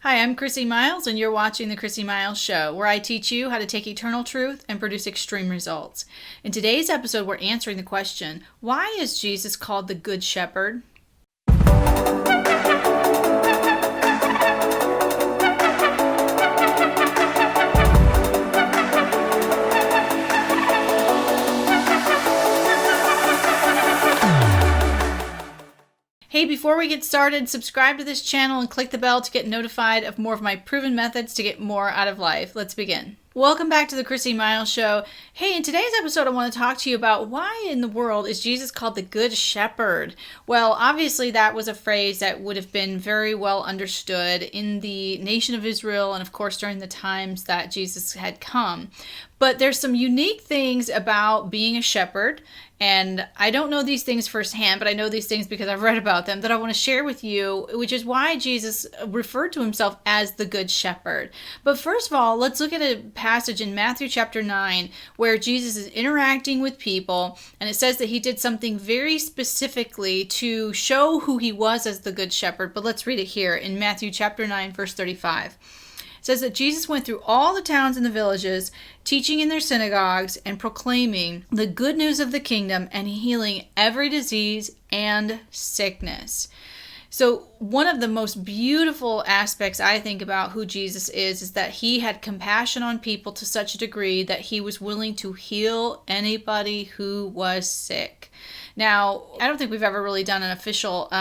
Hi, I'm Chrissy Miles, and you're watching The Chrissy Miles Show, where I teach you how to take eternal truth and produce extreme results. In today's episode, we're answering the question, why is Jesus called the Good Shepherd? Hey, before we get started, subscribe to this channel and click the bell to get notified of more of my proven methods to get more out of life. Let's begin. Welcome back to the Chrissy Miles Show. Hey, in today's episode, I want to talk to you about why in the world is Jesus called the Good Shepherd? Well, obviously that was a phrase that would have been very well understood in the nation of Israel and of course during the times that Jesus had come. But there's some unique things about being a shepherd, and I don't know these things firsthand, but I know these things because I've read about them that I want to share with you, which is why Jesus referred to himself as the Good Shepherd. But first of all, let's look at a passage in Matthew chapter 9 where Jesus is interacting with people, and it says that he did something very specifically to show who he was as the Good Shepherd. But let's read it here in Matthew chapter 9, verse 35. It says that Jesus went through all the towns and the villages, teaching in their synagogues and proclaiming the good news of the kingdom and healing every disease and sickness. So one of the most beautiful aspects I think about who Jesus is that he had compassion on people to such a degree that he was willing to heal anybody who was sick. Now, I don't think we've ever really done an official,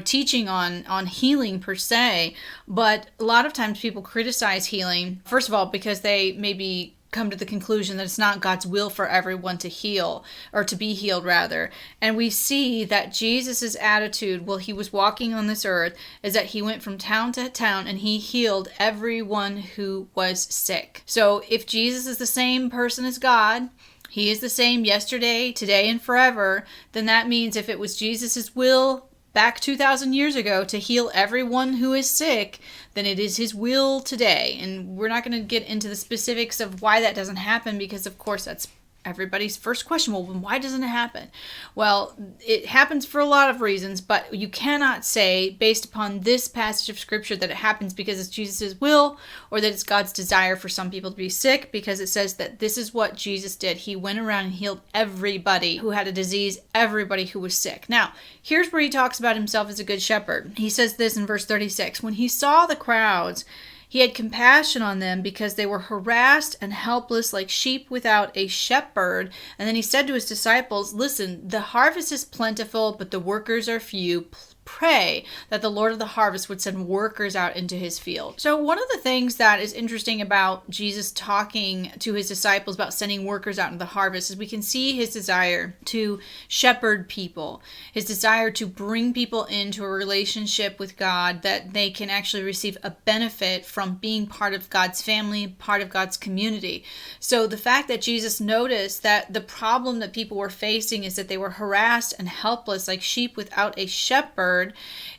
teaching on healing per se, but a lot of times people criticize healing, first of all, because they maybe come to the conclusion that it's not God's will for everyone to heal, or to be healed rather. And we see that Jesus's attitude while he was walking on this earth is that he went from town to town and he healed everyone who was sick. So if Jesus is the same person as God, he is the same yesterday, today, and forever, then that means if it was Jesus' will back 2,000 years ago to heal everyone who is sick, then it is his will today. And we're not going to get into the specifics of why that doesn't happen because, of course, that's everybody's first question. Well, why doesn't it happen? Well, it happens for a lot of reasons, but you cannot say, based upon this passage of scripture, that it happens because it's Jesus' will or that it's God's desire for some people to be sick, because it says that this is what Jesus did. He went around and healed everybody who had a disease, everybody who was sick. Now, here's where he talks about himself as a good shepherd. He says this in verse 36, when he saw the crowds, he had compassion on them because they were harassed and helpless like sheep without a shepherd. And then he said to his disciples, listen, the harvest is plentiful, but the workers are few. Pray that the Lord of the harvest would send workers out into his field. So one of the things that is interesting about Jesus talking to his disciples about sending workers out into the harvest is we can see his desire to shepherd people, his desire to bring people into a relationship with God that they can actually receive a benefit from being part of God's family, part of God's community. So the fact that Jesus noticed that the problem that people were facing is that they were harassed and helpless like sheep without a shepherd,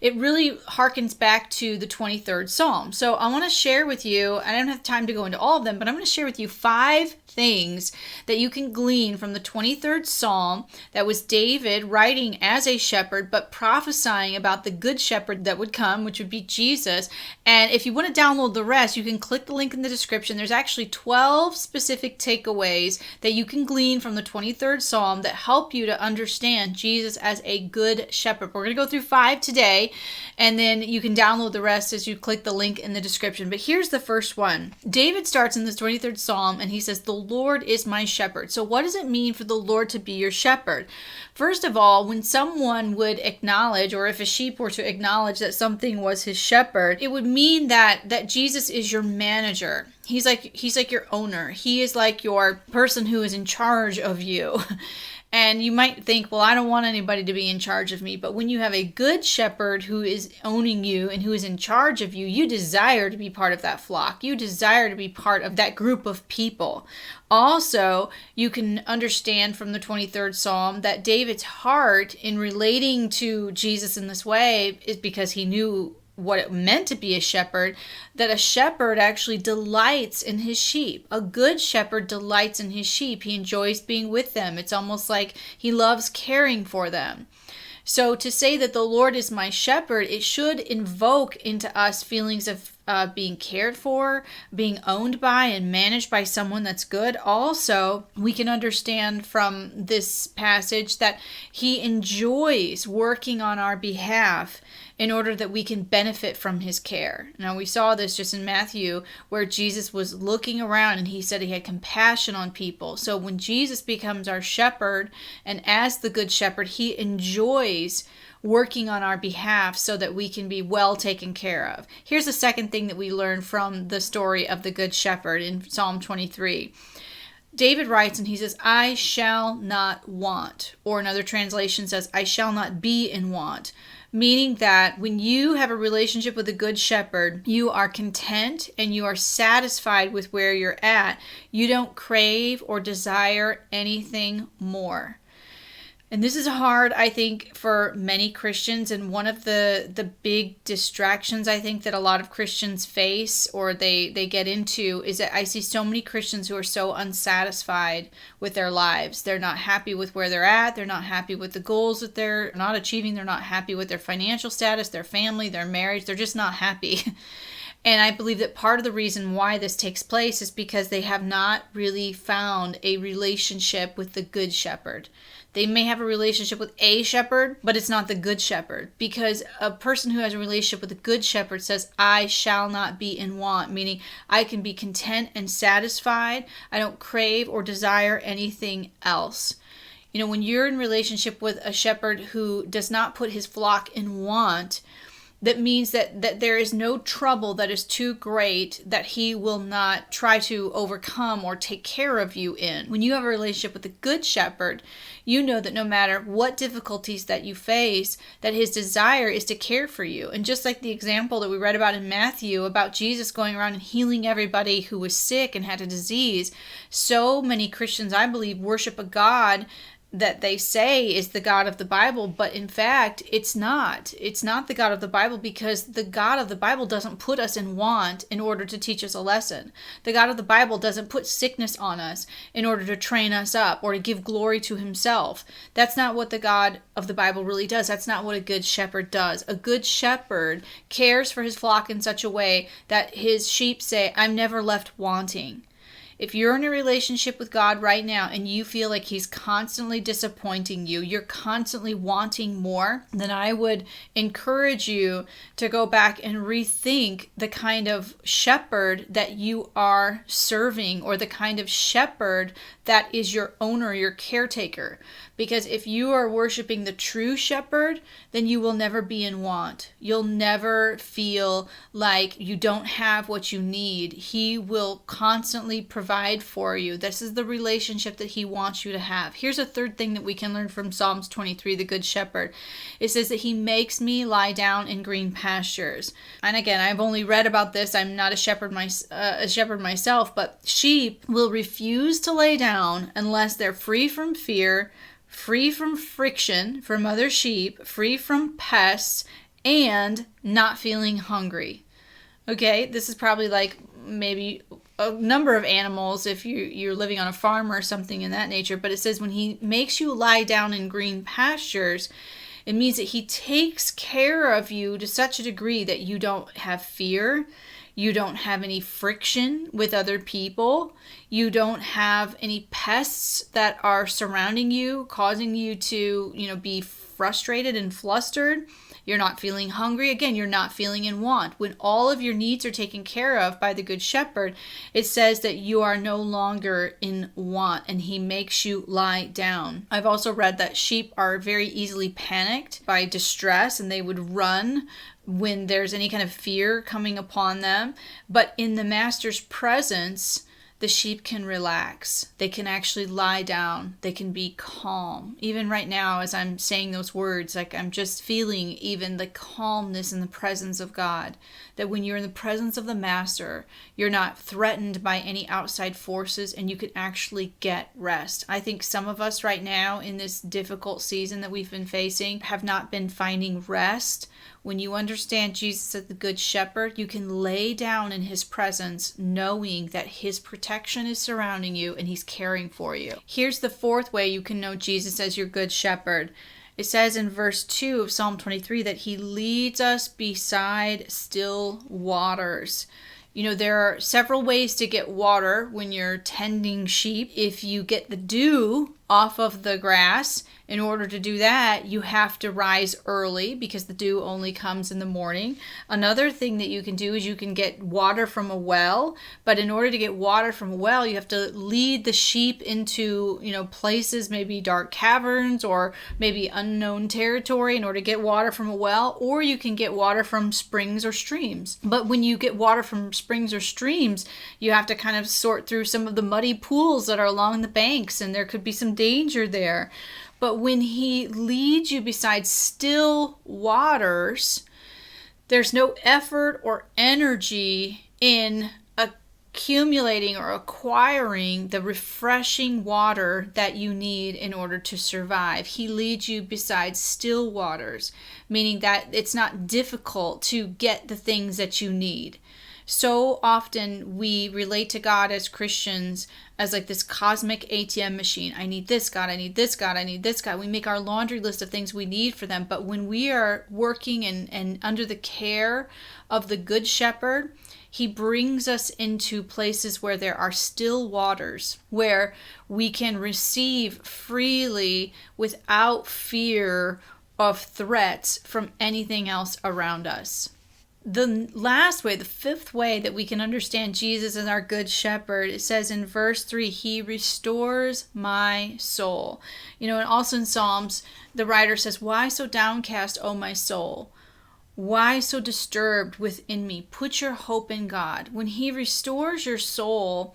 it really harkens back to the 23rd Psalm. So I want to share with you, I don't have time to go into all of them, but I'm going to share with you 5 things that you can glean from the 23rd Psalm that was David writing as a shepherd, but prophesying about the good shepherd that would come, which would be Jesus. And if you want to download the rest, you can click the link in the description. There's actually 12 specific takeaways that you can glean from the 23rd Psalm that help you to understand Jesus as a good shepherd. We're going to go through 5 today, and then you can download the rest as you click the link in the description. But here's the first one. David starts in this 23rd Psalm and he says, the Lord is my shepherd. So what does it mean for the Lord to be your shepherd? First of all, when someone would acknowledge, or if a sheep were to acknowledge that something was his shepherd, it would mean that Jesus is your manager. He's like your owner. He is like your person who is in charge of you. And you might think, well, I don't want anybody to be in charge of me. But when you have a good shepherd who is owning you and who is in charge of you, you desire to be part of that flock. You desire to be part of that group of people. Also, you can understand from the 23rd Psalm that David's heart in relating to Jesus in this way is because he knew what it meant to be a shepherd, that a shepherd actually delights in his sheep. A good shepherd delights in his sheep. He enjoys being with them. It's almost like he loves caring for them. So to say that the Lord is my shepherd, it should invoke into us feelings of being cared for, being owned by, and managed by someone that's good. Also, we can understand from this passage that he enjoys working on our behalf in order that we can benefit from his care. Now, we saw this just in Matthew, where Jesus was looking around and he said he had compassion on people. So when Jesus becomes our shepherd, and as the good shepherd, he enjoys working on our behalf so that we can be well taken care of. Here's the second thing that we learn from the story of the Good Shepherd in Psalm 23. David writes and he says, I shall not want, or another translation says, I shall not be in want. Meaning that when you have a relationship with a good shepherd, you are content and you are satisfied with where you're at. You don't crave or desire anything more. And this is hard, I think, for many Christians. And one of the big distractions, I think, that a lot of Christians face or they get into is that I see so many Christians who are so unsatisfied with their lives. They're not happy with where they're at. They're not happy with the goals that they're not achieving. They're not happy with their financial status, their family, their marriage. They're just not happy. And I believe that part of the reason why this takes place is because they have not really found a relationship with the Good Shepherd. They may have a relationship with a shepherd, but it's not the Good Shepherd. Because a person who has a relationship with the Good Shepherd says, I shall not be in want, meaning I can be content and satisfied. I don't crave or desire anything else. You know, when you're in relationship with a shepherd who does not put his flock in want, that means that there is no trouble that is too great that he will not try to overcome or take care of you in. When you have a relationship with the Good Shepherd, you know that no matter what difficulties that you face, that his desire is to care for you. And just like the example that we read about in Matthew about Jesus going around and healing everybody who was sick and had a disease, so many Christians, I believe, worship a God that they say is the God of the Bible, but in fact, it's not. It's not the God of the Bible, because the God of the Bible doesn't put us in want in order to teach us a lesson. The God of the Bible doesn't put sickness on us in order to train us up or to give glory to himself. That's not what the God of the Bible really does. That's not what a good shepherd does. A good shepherd cares for his flock in such a way that his sheep say, I'm never left wanting. If you're in a relationship with God right now and you feel like he's constantly disappointing you, you're constantly wanting more, then I would encourage you to go back and rethink the kind of shepherd that you are serving, or the kind of shepherd that is your owner, your caretaker. Because if you are worshiping the true shepherd, then you will never be in want. You'll never feel like you don't have what you need. He will constantly provide for you. This is the relationship that he wants you to have. Here's a third thing that we can learn from Psalms 23, the Good Shepherd. It says that he makes me lie down in green pastures. And again, I've only read about this. I'm not a shepherd myself, but sheep will refuse to lay down unless they're free from fear, free from friction from other sheep, free from pests, and not feeling hungry. Okay, this is probably like maybe a number of animals if you're living on a farm or something in that nature. But it says when he makes you lie down in green pastures, it means that he takes care of you to such a degree that you don't have fear. You don't have any friction with other people. You don't have any pests that are surrounding you, causing you to, be frustrated and flustered. You're not feeling hungry. Again, you're not feeling in want. When all of your needs are taken care of by the Good Shepherd, it says that you are no longer in want, and he makes you lie down. I've also read that sheep are very easily panicked by distress, and they would run when there's any kind of fear coming upon them. But in the master's presence, the sheep can relax. They can actually lie down. They can be calm. Even right now, as I'm saying those words, like I'm just feeling even the calmness in the presence of God. That when you're in the presence of the master, you're not threatened by any outside forces, and you can actually get rest. I think some of us right now in this difficult season that we've been facing have not been finding rest. When you understand Jesus as the Good Shepherd, you can lay down in his presence knowing that his protection is surrounding you and he's caring for you. Here's the fourth way you can know Jesus as your Good Shepherd. It says in verse 2 of Psalm 23 that he leads us beside still waters. There are several ways to get water when you're tending sheep. If you get the dew off of the grass, in order to do that, you have to rise early because the dew only comes in the morning. Another thing that you can do is you can get water from a well, but in order to get water from a well, you have to lead the sheep into, places, maybe dark caverns or maybe unknown territory in order to get water from a well, or you can get water from springs or streams. But when you get water from springs or streams, you have to kind of sort through some of the muddy pools that are along the banks, and there could be some danger there. But when he leads you beside still waters, there's no effort or energy in accumulating or acquiring the refreshing water that you need in order to survive. He leads you beside still waters, meaning that it's not difficult to get the things that you need. So often we relate to God as Christians as like this cosmic ATM machine. I need this God, I need this God, I need this God. We make our laundry list of things we need for them. But when we are working and under the care of the Good Shepherd, he brings us into places where there are still waters, where we can receive freely without fear of threats from anything else around us. The last way, the fifth way that we can understand Jesus as our good shepherd, it says in verse 3, he restores my soul. And also in Psalms, the writer says, why so downcast, O my soul? Why so disturbed within me? Put your hope in God. When he restores your soul,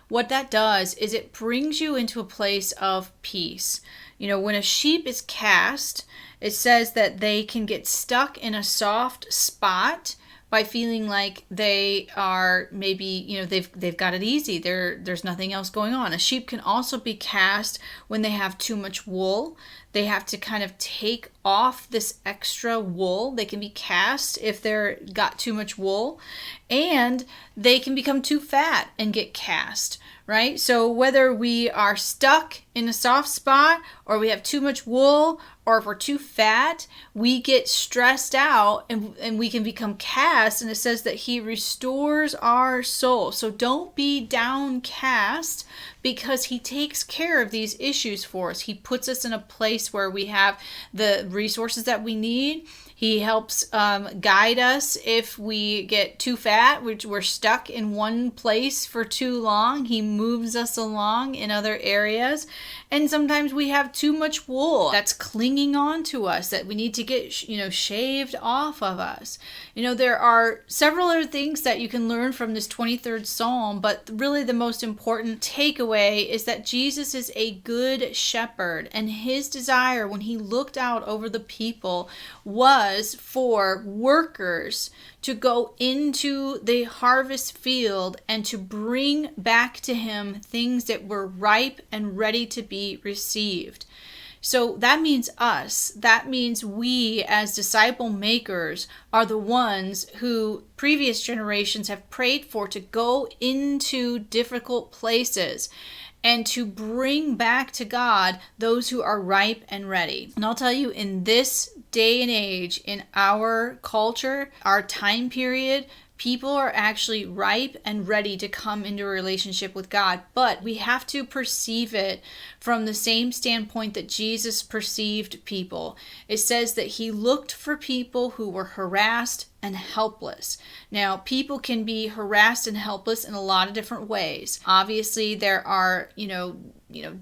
what that does is it brings you into a place of peace. When a sheep is cast, it says that they can get stuck in a soft spot by feeling like they are maybe, they've got it easy. There's nothing else going on. A sheep can also be cast when they have too much wool. They have to kind of take off this extra wool. They can be cast if they're got too much wool, and they can become too fat and get cast, right? So whether we are stuck in a soft spot or we have too much wool or if we're too fat, we get stressed out and we can become cast. And it says that he restores our soul. So don't be downcast because he takes care of these issues for us. He puts us in a place where we have the resources that we need. He helps guide us if we get too fat, which we're stuck in one place for too long. He moves us along in other areas. And sometimes we have too much wool that's clinging on to us that we need to get, shaved off of us. There are several other things that you can learn from this 23rd Psalm, but really the most important takeaway is that Jesus is a good shepherd, and his desire when he looked out over the people was for workers to go into the harvest field and to bring back to him things that were ripe and ready to be received. So that means us. That means we as disciple makers are the ones who previous generations have prayed for to go into difficult places and to bring back to God those who are ripe and ready. And I'll tell you, in this day and age, in our culture, our time period, people are actually ripe and ready to come into a relationship with God, but we have to perceive it from the same standpoint that Jesus perceived people. It says that he looked for people who were harassed and helpless. Now, people can be harassed and helpless in a lot of different ways. Obviously, there are,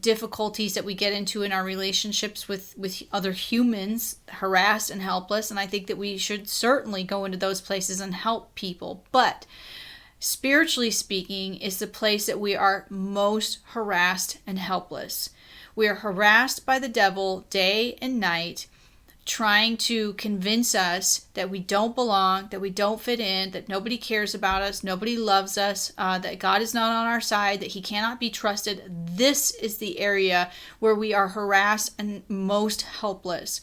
difficulties that we get into in our relationships with other humans, harassed and helpless, and I think that we should certainly go into those places and help people. But spiritually speaking, is the place that we are most harassed and helpless. We are harassed by the devil day and night, trying to convince us that we don't belong, that we don't fit in, that nobody cares about us, nobody loves us, that God is not on our side, that he cannot be trusted. This is the area where we are harassed and most helpless.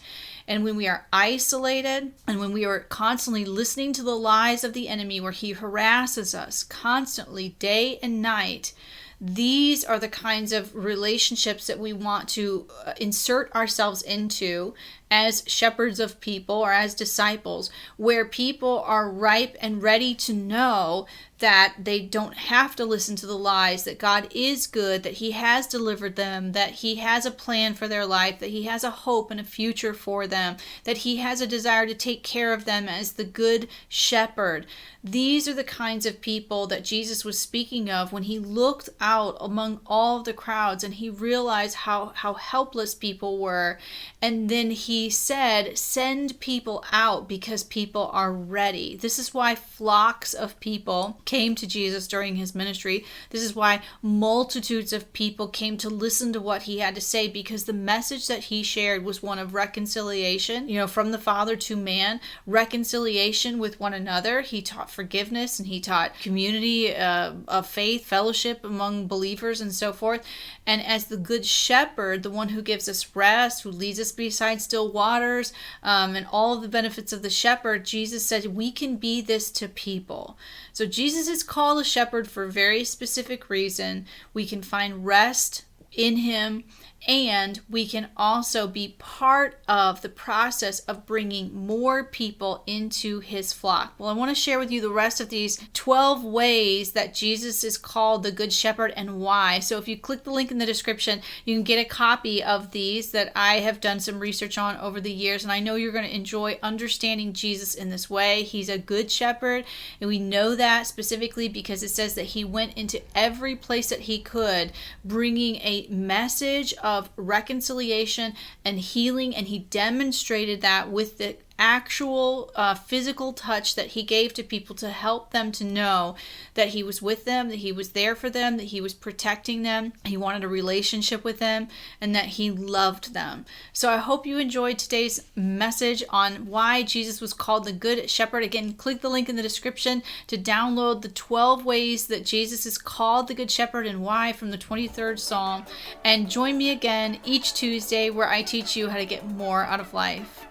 And when we are isolated and when we are constantly listening to the lies of the enemy, where he harasses us constantly day and night, These are the kinds of relationships that we want to insert ourselves into as shepherds of people or as disciples, where people are ripe and ready to know that they don't have to listen to the lies, that God is good, that He has delivered them, that He has a plan for their life, that He has a hope and a future for them, that He has a desire to take care of them as the good shepherd. These are the kinds of people that Jesus was speaking of when He looked out among all of the crowds and He realized how helpless people were. And then He said, send people out because people are ready. This is why flocks of people came to Jesus during His ministry. This is why multitudes of people came to listen to what He had to say, because the message that He shared was one of reconciliation, from the Father to man, reconciliation with one another. He taught forgiveness and He taught community of faith, fellowship among believers and so forth. And as the good shepherd, the one who gives us rest, who leads us beside still waters, and all of the benefits of the shepherd, Jesus said we can be this to people. So Jesus is called a shepherd for a very specific reason. We can find rest in Him, and we can also be part of the process of bringing more people into His flock. Well, I want to share with you the rest of these 12 ways that Jesus is called the Good Shepherd and why. So if you click the link in the description, you can get a copy of these that I have done some research on over the years, and I know you're going to enjoy understanding Jesus in this way. He's a good shepherd, and we know that specifically because it says that He went into every place that He could, bringing a message of reconciliation and healing, and He demonstrated that with the actual physical touch that He gave to people to help them to know that He was with them, that He was there for them, that He was protecting them, He wanted a relationship with them, and that He loved them. So I hope you enjoyed today's message on why Jesus was called the Good Shepherd. Again, click the link in the description to download the 12 ways that Jesus is called the Good Shepherd and why from the 23rd Psalm. And join me again each Tuesday where I teach you how to get more out of life.